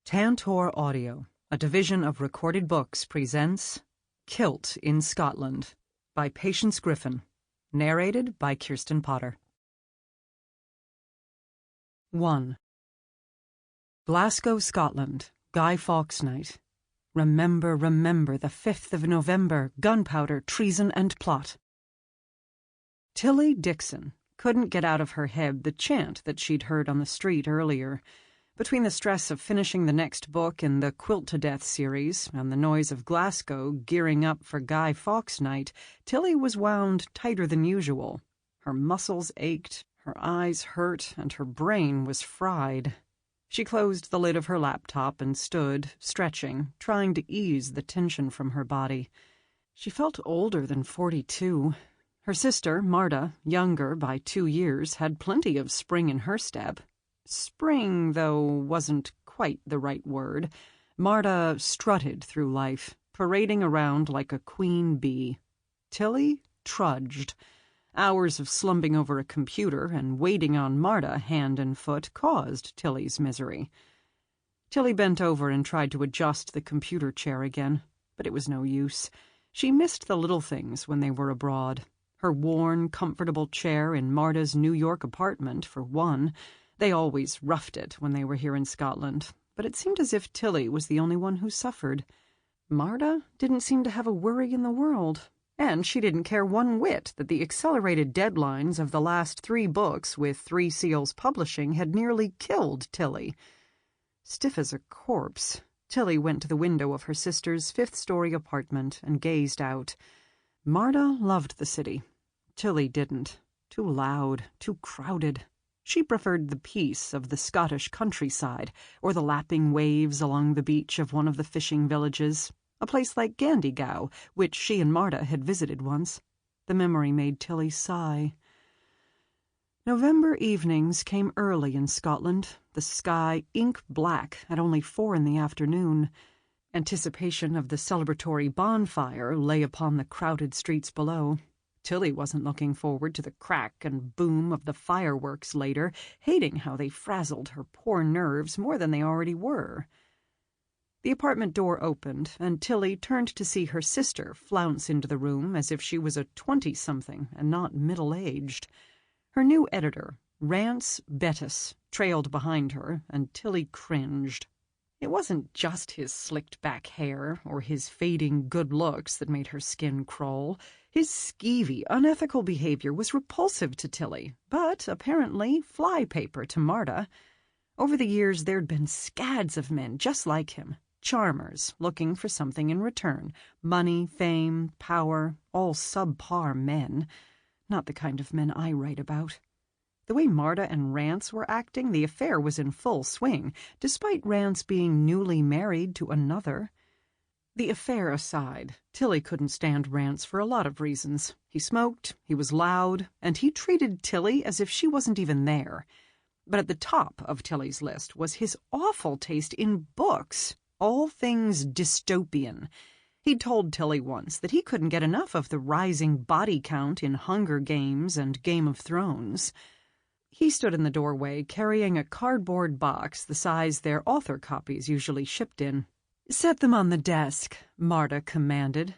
Tantor Audio, a division of Recorded Books, presents Kilt in Scotland by Patience Griffin, narrated by Kirsten Potter. 1. Glasgow, Scotland, Guy Fawkes Night. Remember, remember, the 5th of November, gunpowder, treason, and plot. Tilly Dixon couldn't get out of her head the chant that she'd heard on the street earlier. Between the stress of finishing the next book in the Quilt to Death series and the noise of Glasgow gearing up for Guy Fawkes Night, Tilly was wound tighter than usual. Her muscles ached, her eyes hurt, and her brain was fried. She closed the lid of her laptop and stood, stretching, trying to ease the tension from her body. She felt older than 42. Her sister, Marta, younger by 2 years, had plenty of spring in her step. Spring, though, wasn't quite the right word. Marta strutted through life, parading around like a queen bee. Tilly trudged. Hours of slumping over a computer and waiting on Marta hand and foot caused Tilly's misery. Tilly bent over and tried to adjust the computer chair again, but it was no use. She missed the little things when they were abroad. Her worn, comfortable chair in Marta's New York apartment, for one. They always roughed it when they were here in Scotland, but it seemed as if Tilly was the only one who suffered. Marta didn't seem to have a worry in the world, and she didn't care one whit that the accelerated deadlines of the last 3 books with 3 Seals Publishing had nearly killed Tilly. Stiff as a corpse, Tilly went to the window of her sister's 5th-story apartment and gazed out. Marta loved the city. Tilly didn't. Too loud, too crowded. She preferred the peace of the Scottish countryside, or the lapping waves along the beach of one of the fishing villages, a place like Gandiegow, which she and Marta had visited once. The memory made Tilly sigh. November evenings came early in Scotland, the sky ink-black at only 4 in the afternoon. Anticipation of the celebratory bonfire lay upon the crowded streets below. Tilly wasn't looking forward to the crack and boom of the fireworks later, hating how they frazzled her poor nerves more than they already were. The apartment door opened, and Tilly turned to see her sister flounce into the room as if she was a 20-something and not middle-aged. Her new editor, Rance Bettis, trailed behind her, and Tilly cringed. It wasn't just his slicked-back hair or his fading good looks that made her skin crawl. His skeevy, unethical behavior was repulsive to Tilly, but apparently flypaper to Marta. Over the years there'd been scads of men just like him, charmers looking for something in return. Money, fame, power, all subpar men. Not the kind of men I write about. The way Marta and Rance were acting, the affair was in full swing, despite Rance being newly married to another. The affair aside, Tilly couldn't stand Rance for a lot of reasons. He smoked, he was loud, and he treated Tilly as if she wasn't even there. But at the top of Tilly's list was his awful taste in books, all things dystopian. He'd told Tilly once that he couldn't get enough of the rising body count in Hunger Games and Game of Thrones. He stood in the doorway, carrying a cardboard box the size their author copies usually shipped in. "Set them on the desk," Marta commanded.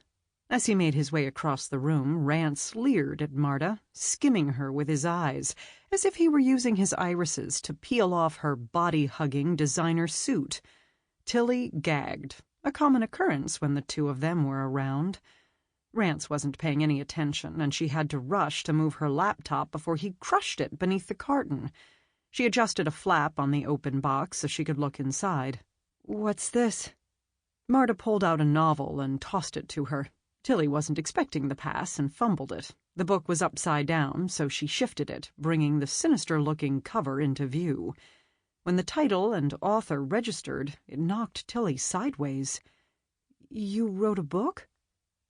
As he made his way across the room, Rance leered at Marta, skimming her with his eyes, as if he were using his irises to peel off her body-hugging designer suit. Tilly gagged, a common occurrence when the two of them were around. Rance wasn't paying any attention, and she had to rush to move her laptop before he crushed it beneath the carton. She adjusted a flap on the open box so she could look inside. "What's this?" Marta pulled out a novel and tossed it to her. Tilly wasn't expecting the pass and fumbled it. The book was upside down, so she shifted it, bringing the sinister-looking cover into view. When the title and author registered, it knocked Tilly sideways. "You wrote a book?"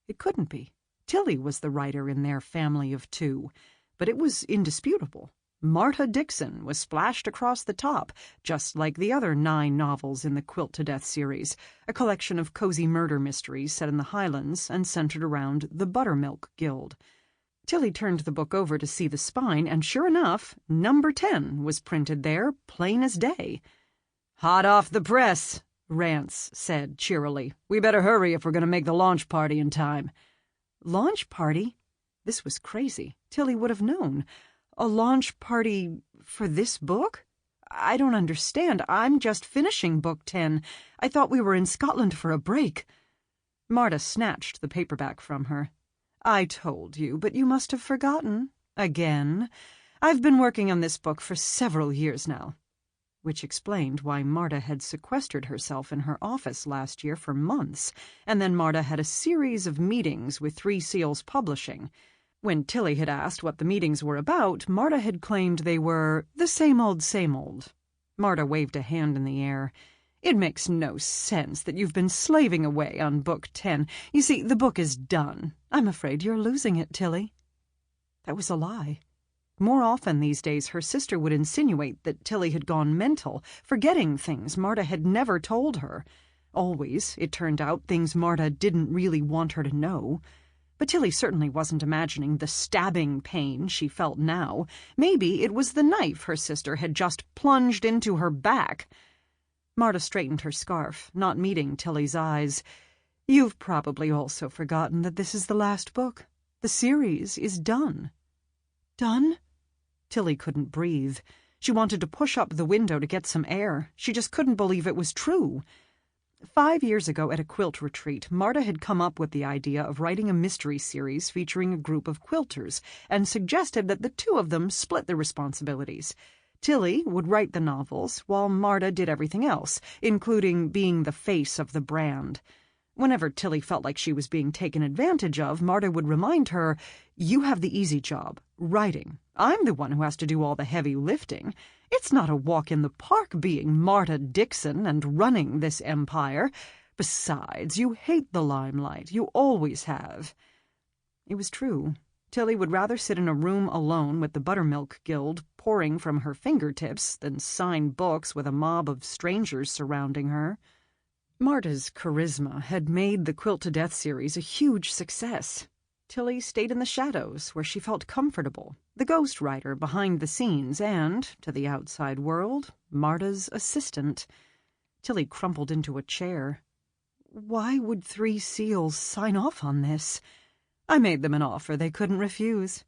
It couldn't be. Tilly was the writer in their family of 2, but it was indisputable. Marta Dixon was splashed across the top, just like the other 9 novels in the Quilt to Death series, a collection of cozy murder mysteries set in the Highlands and centered around the Buttermilk Guild. Tilly turned the book over to see the spine, and sure enough, number 10 was printed there, plain as day. "Hot off the press," Rance said cheerily. "We better hurry if we're going to make the launch party in time." Launch party? This was crazy. Tilly would have known. A launch party for this book? I don't understand. I'm just finishing Book 10. I thought we were in Scotland for a break. Marta snatched the paperback from her. "I told you, but you must have forgotten. Again. I've been working on this book for several years now." Which explained why Marta had sequestered herself in her office last year for months, and then Marta had a series of meetings with Three Seals Publishing. When Tilly had asked what the meetings were about, Marta had claimed they were the same old, same old. Marta waved a hand in the air. "It makes no sense that you've been slaving away on Book 10. You see, the book is done. I'm afraid you're losing it, Tilly." That was a lie. More often these days, her sister would insinuate that Tilly had gone mental, forgetting things Marta had never told her. Always, it turned out, things Marta didn't really want her to know. But Tilly certainly wasn't imagining the stabbing pain she felt now. Maybe it was the knife her sister had just plunged into her back. Marta straightened her scarf, not meeting Tilly's eyes. "You've probably also forgotten that this is the last book. The series is done." "Done?" Tilly couldn't breathe. She wanted to push up the window to get some air. She just couldn't believe it was true. 5 years ago at a quilt retreat, Marta had come up with the idea of writing a mystery series featuring a group of quilters and suggested that the two of them split the responsibilities. Tilly would write the novels, while Marta did everything else, including being the face of the brand. Whenever Tilly felt like she was being taken advantage of, Marta would remind her, "You have the easy job, writing. I'm the one who has to do all the heavy lifting. It's not a walk in the park being Marta Dixon and running this empire. Besides, you hate the limelight. You always have." It was true. Tilly would rather sit in a room alone with the Buttermilk Guild pouring from her fingertips than sign books with a mob of strangers surrounding her. Marta's charisma had made the Quilt to Death series a huge success. Tilly stayed in the shadows, where she felt comfortable, the ghostwriter behind the scenes and, to the outside world, Marta's assistant. Tilly crumpled into a chair. "Why would Three Seals sign off on this? I made them an offer they couldn't refuse."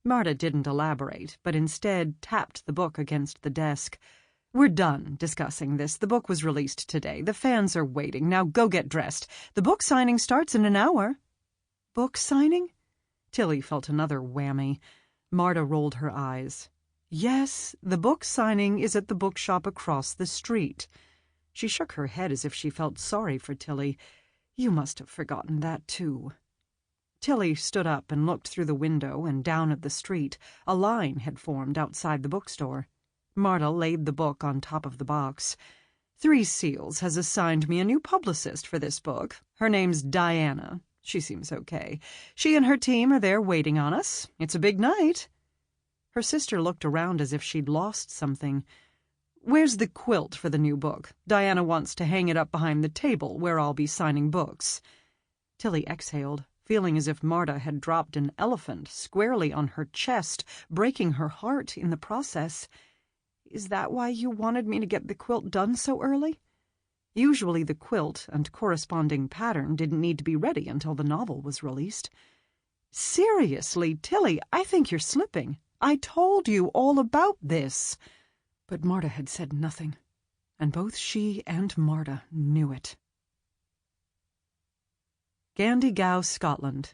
Marta didn't elaborate, but instead tapped the book against the desk. "We're done discussing this. The book was released today. The fans are waiting. Now go get dressed. The book signing starts in an hour." "Book signing?" Tilly felt another whammy. Marta rolled her eyes. "Yes, the book signing is at the bookshop across the street." She shook her head as if she felt sorry for Tilly. "You must have forgotten that, too." Tilly stood up and looked through the window and down at the street. A line had formed outside the bookstore. Marta laid the book on top of the box. "Three Seals has assigned me a new publicist for this book. Her name's Diana. She seems okay. She and her team are there waiting on us. It's a big night." Her sister looked around as if she'd lost something. "Where's the quilt for the new book? Diana wants to hang it up behind the table where I'll be signing books." Tilly exhaled, feeling as if Marta had dropped an elephant squarely on her chest, breaking her heart in the process. "Is that why you wanted me to get the quilt done so early?" Usually the quilt and corresponding pattern didn't need to be ready until the novel was released. "Seriously, Tilly, I think you're slipping. I told you all about this." But Marta had said nothing, and both she and Marta knew it. Gandiegow, Scotland.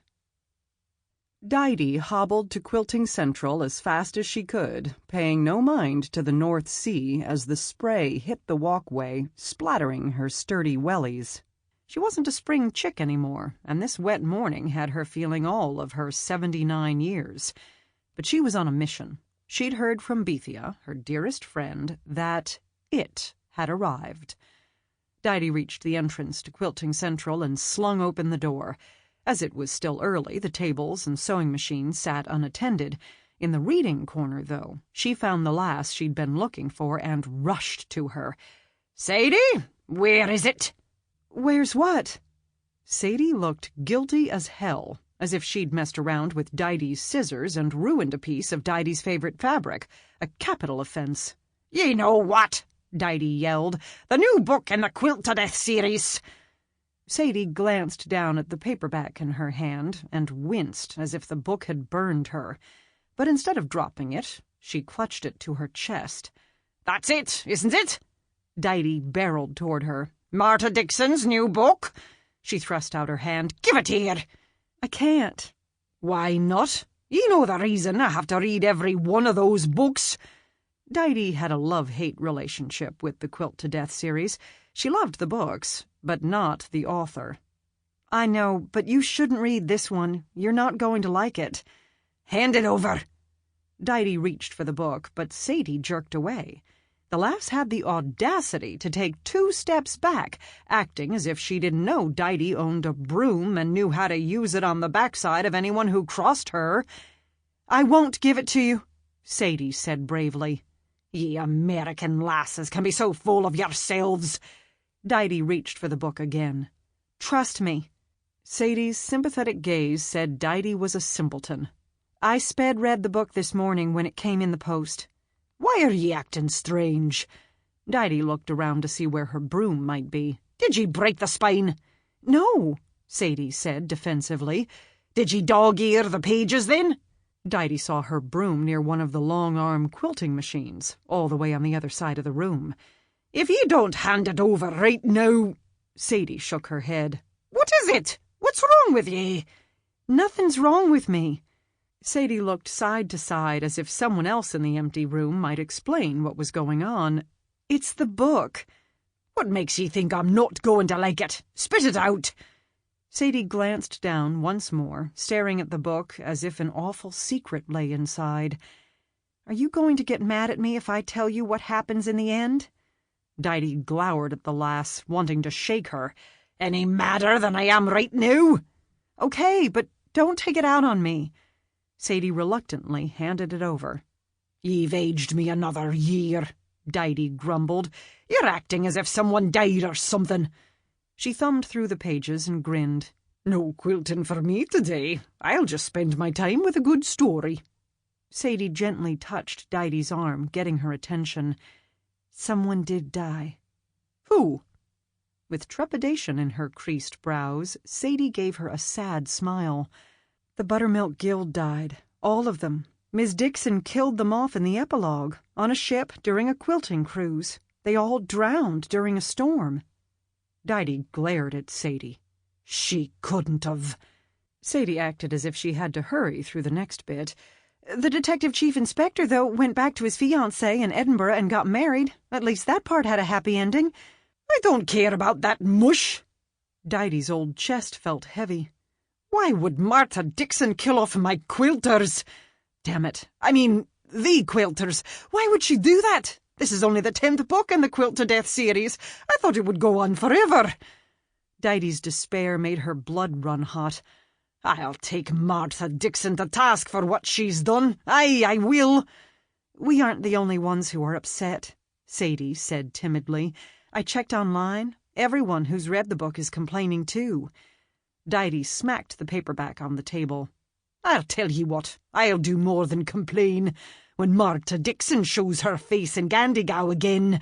Didy hobbled to Quilting Central as fast as she could, paying no mind to the North Sea as the spray hit the walkway, splattering her sturdy wellies. She wasn't a spring chick anymore, and this wet morning had her feeling all of her 79 years. But she was on a mission. She'd heard from Bethia, her dearest friend, that it had arrived. Didy reached the entrance to Quilting Central and slung open the door. As it was still early, the tables and sewing machines sat unattended. In the reading corner, though, she found the lass she'd been looking for and rushed to her. "Sadie, where is it?" "Where's what?" Sadie looked guilty as hell, as if she'd messed around with Didy's scissors and ruined a piece of Didy's favorite fabric. A capital offense. "Ye know what?" Didy yelled. "The new book in the Quilt to Death series." Sadie glanced down at the paperback in her hand and winced as if the book had burned her. But instead of dropping it, she clutched it to her chest. "That's it, isn't it?" Didy barreled toward her. "Marta Dixon's new book?" She thrust out her hand. "Give it here." "I can't." "Why not? You know the reason I have to read every one of those books." Didy had a love-hate relationship with the Quilt to Death series. She loved the books, but not the author. "I know, but you shouldn't read this one. You're not going to like it." "Hand it over." Didy reached for the book, but Sadie jerked away. The lass had the audacity to take 2 steps back, acting as if she didn't know Didy owned a broom and knew how to use it on the backside of anyone who crossed her. "I won't give it to you," Sadie said bravely. "Ye American lasses can be so full of yourselves." Didy reached for the book again. "Trust me." Sadie's sympathetic gaze said Didy was a simpleton. "I sped-read the book this morning when it came in the post." "Why are ye acting strange?" Didy looked around to see where her broom might be. "Did ye break the spine?" "No," Sadie said defensively. "Did ye dog-ear the pages, then?" Didy saw her broom near one of the long-arm quilting machines, all the way on the other side of the room. "If ye don't hand it over right now—" Sadie shook her head. "What is it? What's wrong with ye?" "Nothing's wrong with me." Sadie looked side to side as if someone else in the empty room might explain what was going on. "It's the book." "What makes ye think I'm not going to like it? Spit it out." Sadie glanced down once more, staring at the book as if an awful secret lay inside. "Are you going to get mad at me if I tell you what happens in the end?" Didy glowered at the lass, wanting to shake her. "Any madder than I am right now?" "Okay, but don't take it out on me." Sadie reluctantly handed it over. "Ye've aged me another year," Didy grumbled. "You're acting as if someone died or something." She thumbed through the pages and grinned. "No quilting for me today. I'll just spend my time with a good story." Sadie gently touched Didy's arm, getting her attention. "Someone did die." "Who?" With trepidation in her creased brows, Sadie gave her a sad smile. "The Buttermilk Guild died. All of them. Miss Dixon killed them off in the epilogue, on a ship during a quilting cruise. They all drowned during a storm." Didy glared at Sadie. "She couldn't have." Sadie acted as if she had to hurry through the next bit. "The detective chief inspector, though, went back to his fiancée in Edinburgh and got married. At least that part had a happy ending." "I don't care about that mush." Didy's old chest felt heavy. "Why would Marta Dixon kill off my quilters? Damn it. I mean, the quilters. Why would she do that? This is only the 10th book in the Quilt to Death series. I thought it would go on forever." Didy's despair made her blood run hot. "I'll take Martha Dixon to task for what she's done. Aye, I will." "We aren't the only ones who are upset," Sadie said timidly. "I checked online. Everyone who's read the book is complaining too." Didy smacked the paperback on the table. "I'll tell ye what, I'll do more than complain. When Marta Dixon shows her face in Gandiegow again—"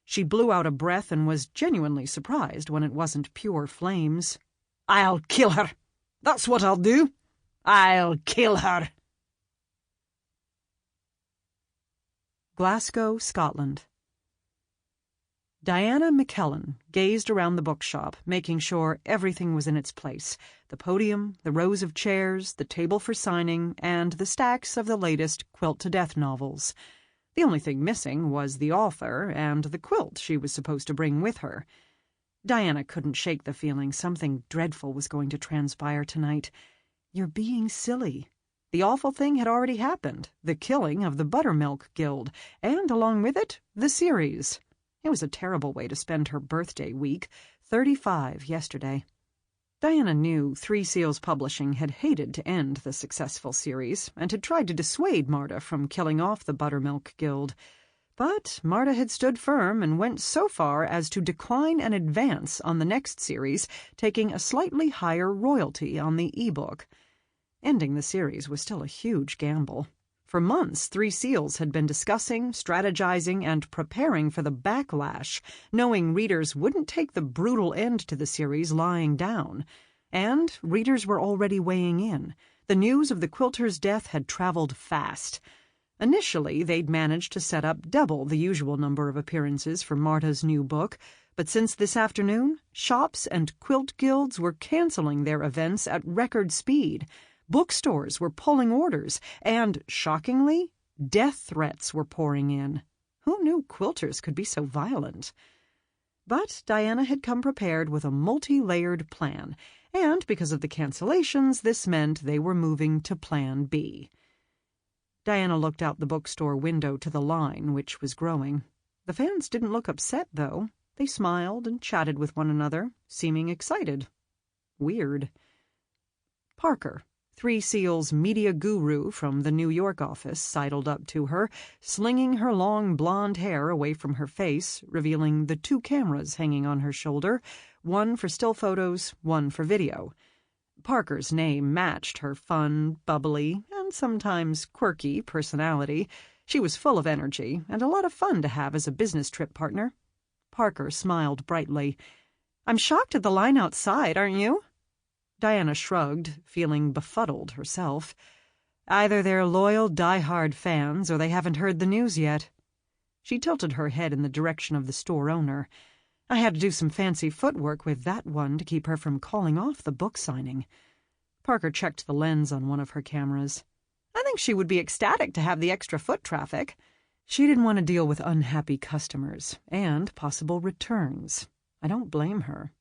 She blew out a breath and was genuinely surprised when it wasn't pure flames. "I'll kill her. That's what I'll do. I'll kill her." Glasgow, Scotland. Diana McKellen gazed around the bookshop, making sure everything was in its place. The podium, the rows of chairs, the table for signing, and the stacks of the latest Quilt to Death novels. The only thing missing was the author and the quilt she was supposed to bring with her. Diana couldn't shake the feeling something dreadful was going to transpire tonight. You're being silly. The awful thing had already happened, the killing of the Buttermilk Guild, and along with it, the series. It was a terrible way to spend her birthday week, 35 yesterday. Diana knew Three Seals Publishing had hated to end the successful series and had tried to dissuade Marta from killing off the Buttermilk Guild. But Marta had stood firm and went so far as to decline an advance on the next series, taking a slightly higher royalty on the e-book. Ending the series was still a huge gamble. For months, Three Seals had been discussing, strategizing, and preparing for the backlash, knowing readers wouldn't take the brutal end to the series lying down. And readers were already weighing in. The news of the quilter's death had traveled fast. Initially, they'd managed to set up double the usual number of appearances for Marta's new book, but since this afternoon, shops and quilt guilds were canceling their events at record speed. Bookstores were pulling orders, and, shockingly, death threats were pouring in. Who knew quilters could be so violent? But Diana had come prepared with a multi-layered plan, and because of the cancellations, this meant they were moving to Plan B. Diana looked out the bookstore window to the line, which was growing. The fans didn't look upset, though. They smiled and chatted with one another, seeming excited. Weird. Parker, Three Seals' media guru from the New York office, sidled up to her, slinging her long blonde hair away from her face, revealing the 2 cameras hanging on her shoulder, one for still photos, one for video. Parker's name matched her fun, bubbly, and sometimes quirky personality. She was full of energy and a lot of fun to have as a business trip partner. Parker smiled brightly. "I'm shocked at the line outside, aren't you?" Diana shrugged, feeling befuddled herself. Either they're loyal, die-hard fans, or they haven't heard the news yet. She tilted her head in the direction of the store owner. "I had to do some fancy footwork with that one to keep her from calling off the book signing." Parker checked the lens on one of her cameras. "I think she would be ecstatic to have the extra foot traffic." She didn't want to deal with unhappy customers and possible returns. I don't blame her.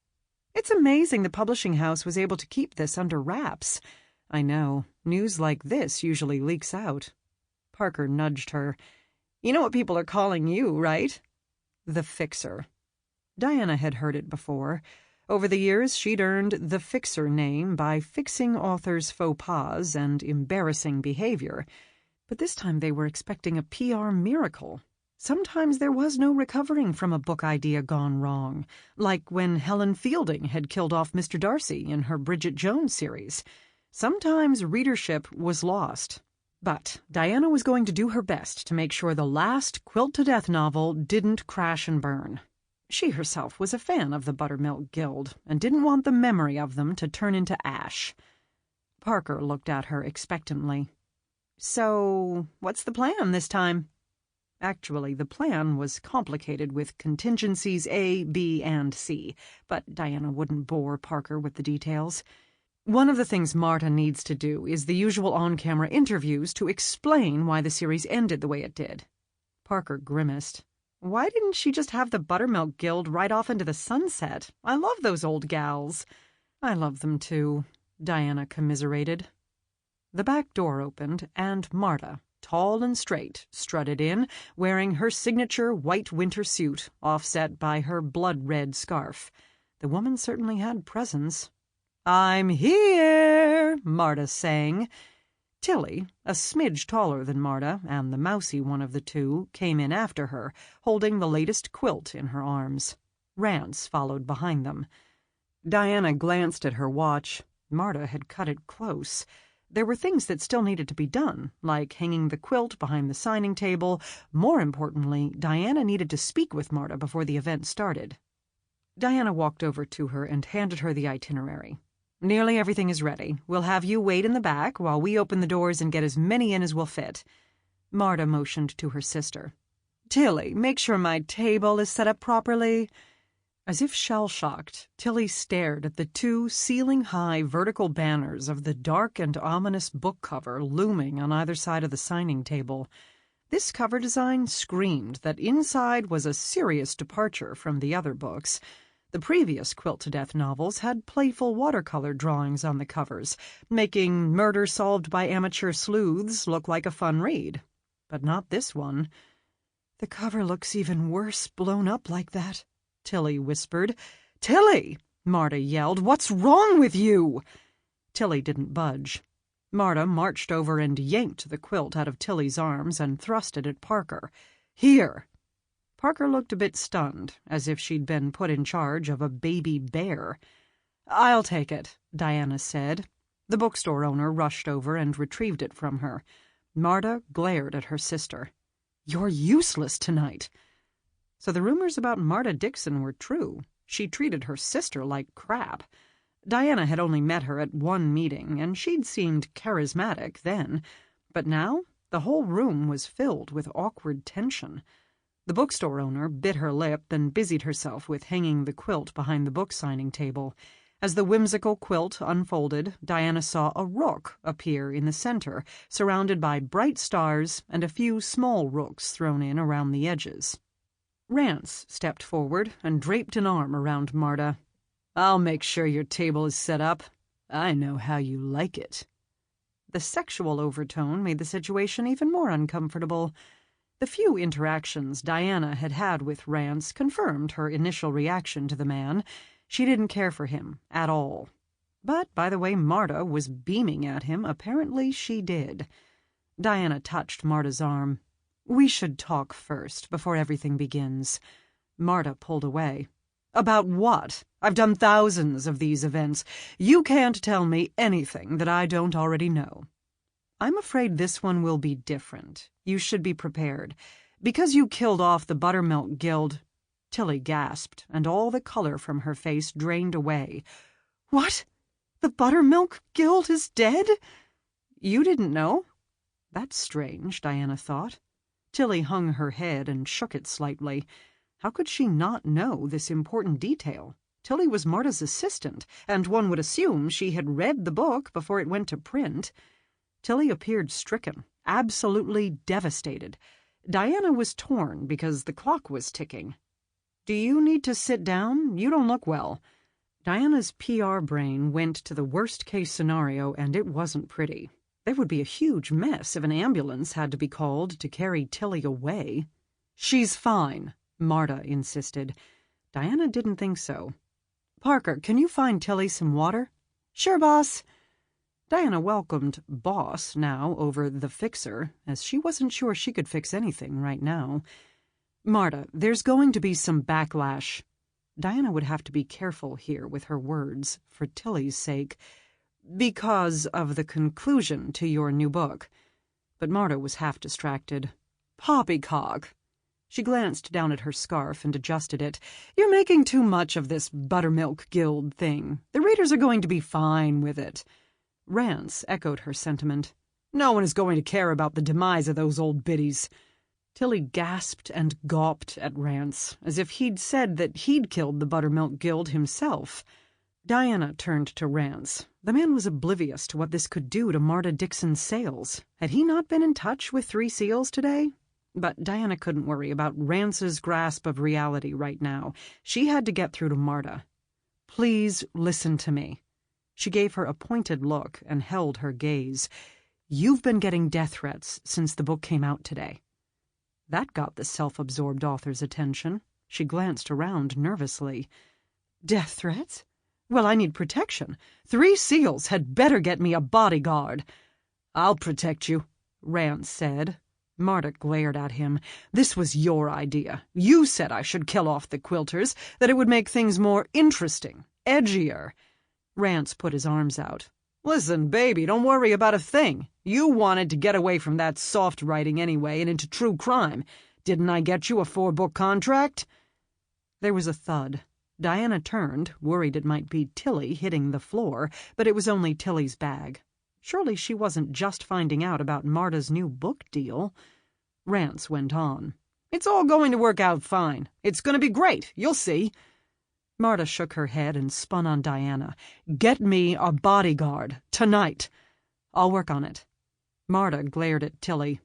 "It's amazing the publishing house was able to keep this under wraps." "I know. News like this usually leaks out." Parker nudged her. "You know what people are calling you, right?" "The Fixer." Diana had heard it before. Over the years, she'd earned the Fixer name by fixing authors' faux pas and embarrassing behavior. But this time they were expecting a PR miracle. Sometimes there was no recovering from a book idea gone wrong, like when Helen Fielding had killed off Mr. Darcy in her Bridget Jones series. Sometimes readership was lost. But Diana was going to do her best to make sure the last quilt-to-death novel didn't crash and burn. She herself was a fan of the Buttermilk Guild and didn't want the memory of them to turn into ash. Parker looked at her expectantly. "So, what's the plan this time?" Actually, the plan was complicated with contingencies A, B, and C, but Diana wouldn't bore Parker with the details. "One of the things Marta needs to do is the usual on-camera interviews to explain why the series ended the way it did." Parker grimaced. "Why didn't she just have the Buttermilk Guild right off into the sunset? I love those old gals." "I love them too," Diana commiserated. The back door opened, and Marta, tall and straight, strutted in, wearing her signature white winter suit, offset by her blood-red scarf. The woman certainly had presence. "I'm here," Marta sang. Tilly, a smidge taller than Marta, and the mousy one of the two, came in after her, holding the latest quilt in her arms. Rance followed behind them. Diana glanced at her watch. Marta had cut it close. There were things that still needed to be done, like hanging the quilt behind the signing table. More importantly, Diana needed to speak with Marta before the event started. Diana walked over to her and handed her the itinerary. "Nearly everything is ready. We'll have you wait in the back while we open the doors and get as many in as will fit." Marta motioned to her sister. "Tilly, make sure my table is set up properly." As if shell-shocked, Tilly stared at the 2 ceiling-high vertical banners of the dark and ominous book cover looming on either side of the signing table. This cover design screamed that inside was a serious departure from the other books. The previous quilt-to-death novels had playful watercolor drawings on the covers, making Murder Solved by Amateur Sleuths look like a fun read. But not this one. "The cover looks even worse blown up like that," Tilly whispered. "Tilly!" Marta yelled. "What's wrong with you?" Tilly didn't budge. Marta marched over and yanked the quilt out of Tilly's arms and thrust it at Parker. "Here!" Parker looked a bit stunned, as if she'd been put in charge of a baby bear. "I'll take it," Diana said. The bookstore owner rushed over and retrieved it from her. Marta glared at her sister. "You're useless tonight." So the rumors about Marta Dixon were true. She treated her sister like crap. Diana had only met her at one meeting, and she'd seemed charismatic then. But now the whole room was filled with awkward tension. The bookstore owner bit her lip, then busied herself with hanging the quilt behind the book-signing table. As the whimsical quilt unfolded, Diana saw a rook appear in the center, surrounded by bright stars and a few small rooks thrown in around the edges. Rance stepped forward and draped an arm around Marta. "I'll make sure your table is set up. I know how you like it." The sexual overtone made the situation even more uncomfortable. The few interactions Diana had had with Rance confirmed her initial reaction to the man. She didn't care for him at all. But by the way Marta was beaming at him, apparently she did. Diana touched Marta's arm. "We should talk first, before everything begins." Marta pulled away. "About what? I've done thousands of these events. You can't tell me anything that I don't already know." "I'm afraid this one will be different. You should be prepared. Because you killed off the Buttermilk Guild—" Tilly gasped, and all the color from her face drained away. "What? The Buttermilk Guild is dead?" "You didn't know?" That's strange, Diana thought. Tilly hung her head and shook it slightly. How could she not know this important detail? Tilly was Marta's assistant, and one would assume she had read the book before it went to print. Tilly appeared stricken, absolutely devastated. Diana was torn because the clock was ticking. "Do you need to sit down? You don't look well." Diana's PR brain went to the worst-case scenario, and it wasn't pretty. There would be a huge mess if an ambulance had to be called to carry Tilly away. "She's fine," Marta insisted. Diana didn't think so. "Parker, can you find Tilly some water?" "Sure, boss." Diana welcomed boss now over the fixer, as she wasn't sure she could fix anything right now. "Marta, there's going to be some backlash." Diana would have to be careful here with her words, for Tilly's sake. "Because of the conclusion to your new book." But Marta was half distracted. "Poppycock." She glanced down at her scarf and adjusted it. "You're making too much of this Buttermilk Guild thing. The readers are going to be fine with it." Rance echoed her sentiment. "No one is going to care about the demise of those old biddies." Tilly gasped and gawped at Rance, as if he'd said that he'd killed the Buttermilk Guild himself. Diana turned to Rance. The man was oblivious to what this could do to Marta Dixon's sales. Had he not been in touch with Three Seals today? But Diana couldn't worry about Rance's grasp of reality right now. She had to get through to Marta. "Please listen to me." She gave her a pointed look and held her gaze. "You've been getting death threats since the book came out today." That got the self-absorbed author's attention. She glanced around nervously. "Death threats? Well, I need protection. Three Seals had better get me a bodyguard." "I'll protect you," Rance said. Marta glared at him. "This was your idea. You said I should kill off the quilters, that it would make things more interesting, edgier." Rance put his arms out. "Listen, baby, don't worry about a thing. You wanted to get away from that soft writing anyway and into true crime. Didn't I get you a 4-book contract?" There was a thud. Diana turned, worried it might be Tilly hitting the floor, but it was only Tilly's bag. Surely she wasn't just finding out about Marta's new book deal. Rance went on. "It's all going to work out fine. It's going to be great. You'll see." Marta shook her head and spun on Diana. "Get me a bodyguard, tonight." "I'll work on it." Marta glared at Tilly.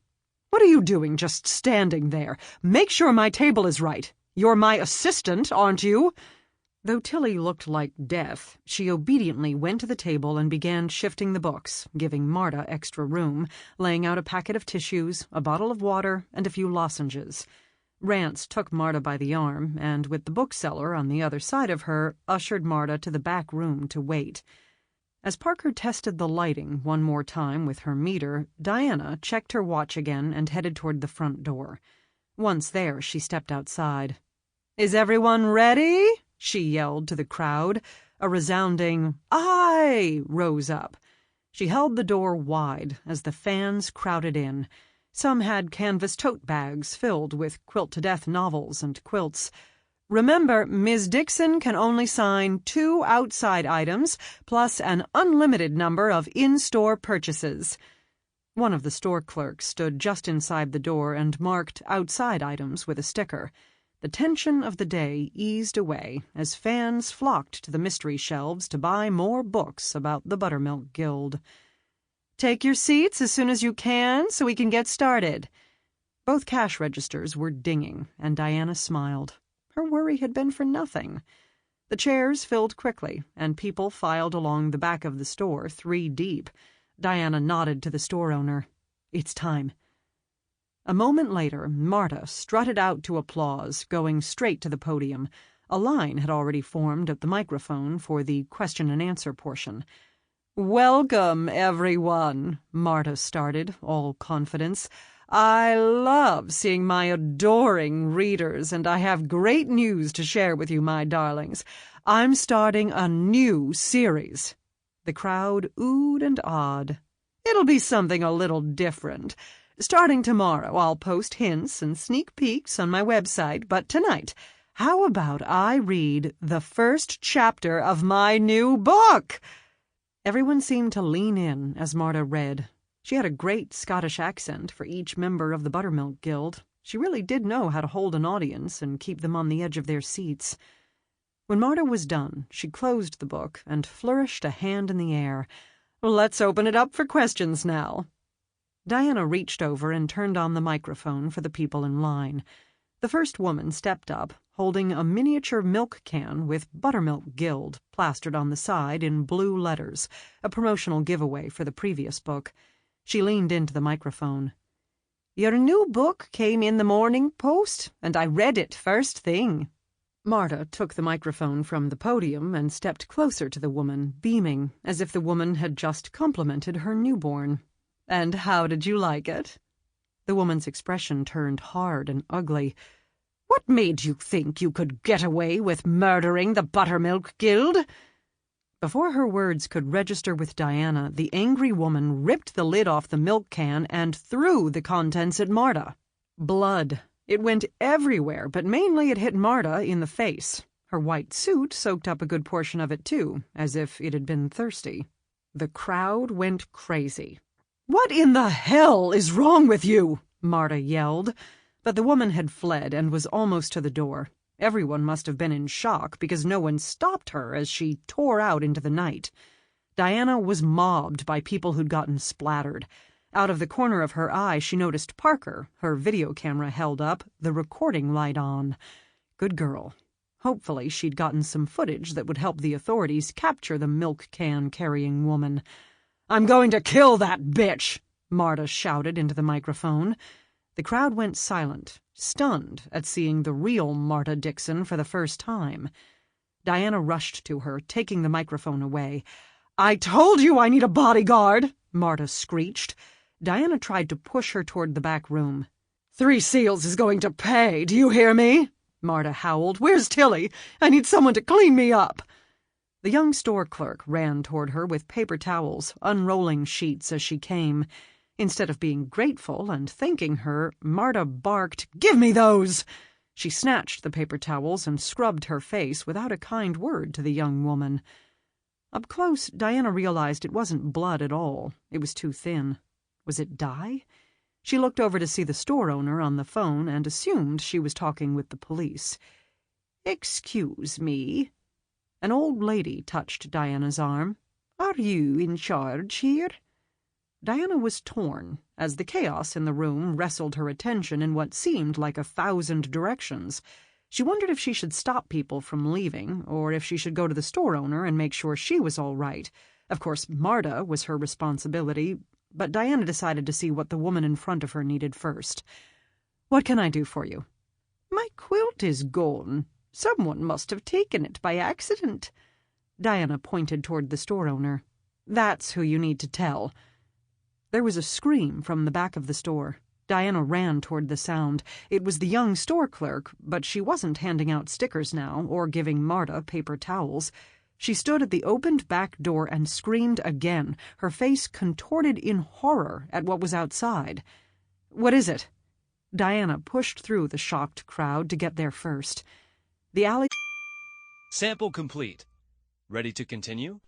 "What are you doing just standing there? Make sure my table is right. You're my assistant, aren't you?" Though Tilly looked like death, she obediently went to the table and began shifting the books, giving Marta extra room, laying out a packet of tissues, a bottle of water, and a few lozenges. Rance took Marta by the arm and, with the bookseller on the other side of her, ushered Marta to the back room to wait. As Parker tested the lighting one more time with her meter, Diana checked her watch again and headed toward the front door. Once there, she stepped outside. "Is everyone ready?" she yelled to the crowd. A resounding "Aye!" rose up. She held the door wide as the fans crowded in. Some had canvas tote bags filled with quilt-to-death novels and quilts. Remember, Ms. Dixon can only sign 2 outside items, plus an unlimited number of in-store purchases. One of the store clerks stood just inside the door and marked outside items with a sticker. The tension of the day eased away as fans flocked to the mystery shelves to buy more books about the Buttermilk Guild. "Take your seats as soon as you can so we can get started." Both cash registers were dinging, and Diana smiled. Her worry had been for nothing. The chairs filled quickly, and people filed along the back of the store 3 deep. Diana nodded to the store owner. "It's time." A moment later, Marta strutted out to applause, going straight to the podium. A line had already formed at the microphone for the question-and-answer portion. "Welcome, everyone," Marta started, all confidence. "I love seeing my adoring readers, and I have great news to share with you, my darlings. I'm starting a new series." The crowd oohed and awed. "It'll be something a little different. Starting tomorrow, I'll post hints and sneak peeks on my website, but tonight, how about I read the first chapter of my new book?" Everyone seemed to lean in as Marta read. She had a great Scottish accent for each member of the Buttermilk Guild. She really did know how to hold an audience and keep them on the edge of their seats. When Marta was done, she closed the book and flourished a hand in the air. "Let's open it up for questions now." Diana reached over and turned on the microphone for the people in line. The first woman stepped up, holding a miniature milk can with Buttermilk Guild plastered on the side in blue letters, a promotional giveaway for the previous book. She leaned into the microphone. "Your new book came in the Morning Post, and I read it first thing." Marta took the microphone from the podium and stepped closer to the woman, beaming, as if the woman had just complimented her newborn. "And how did you like it?" The woman's expression turned hard and ugly. "What made you think you could get away with murdering the Buttermilk Guild?" Before her words could register with Diana, the angry woman ripped the lid off the milk can and threw the contents at Marta. Blood. It went everywhere, but mainly it hit Marta in the face. Her white suit soaked up a good portion of it, too, as if it had been thirsty. The crowd went crazy. "What in the hell is wrong with you?" Marta yelled. But the woman had fled and was almost to the door. Everyone must have been in shock because no one stopped her as she tore out into the night. Diana was mobbed by people who'd gotten splattered. Out of the corner of her eye, she noticed Parker, her video camera held up, the recording light on. Good girl. Hopefully she'd gotten some footage that would help the authorities capture the milk can-carrying woman. "I'm going to kill that bitch!" Marta shouted into the microphone. The crowd went silent, stunned at seeing the real Marta Dixon for the first time. Diana rushed to her, taking the microphone away. "I told you I need a bodyguard!" Marta screeched. Diana tried to push her toward the back room. "Three Seals is going to pay, do you hear me?" Marta howled. "Where's Tilly? I need someone to clean me up." The young store clerk ran toward her with paper towels, unrolling sheets as she came. Instead of being grateful and thanking her, Marta barked, "Give me those!" She snatched the paper towels and scrubbed her face without a kind word to the young woman. Up close, Diana realized it wasn't blood at all. It was too thin. Was it dye? She looked over to see the store owner on the phone and assumed she was talking with the police. "Excuse me." An old lady touched Diana's arm. "Are you in charge here?" Diana was torn, as the chaos in the room wrestled her attention in what seemed like 1,000 directions. She wondered if she should stop people from leaving, or if she should go to the store owner and make sure she was all right. Of course, Marta was her responsibility, but Diana decided to see what the woman in front of her needed first. "What can I do for you?" "My quilt is gone. Someone must have taken it by accident." Diana pointed toward the store owner. "That's who you need to tell." There was a scream from the back of the store. Diana ran toward the sound. It was the young store clerk, but she wasn't handing out stickers now or giving Marta paper towels. She stood at the opened back door and screamed again, her face contorted in horror at what was outside. "What is it?" Diana pushed through the shocked crowd to get there first. The alley... Sample complete. Ready to continue?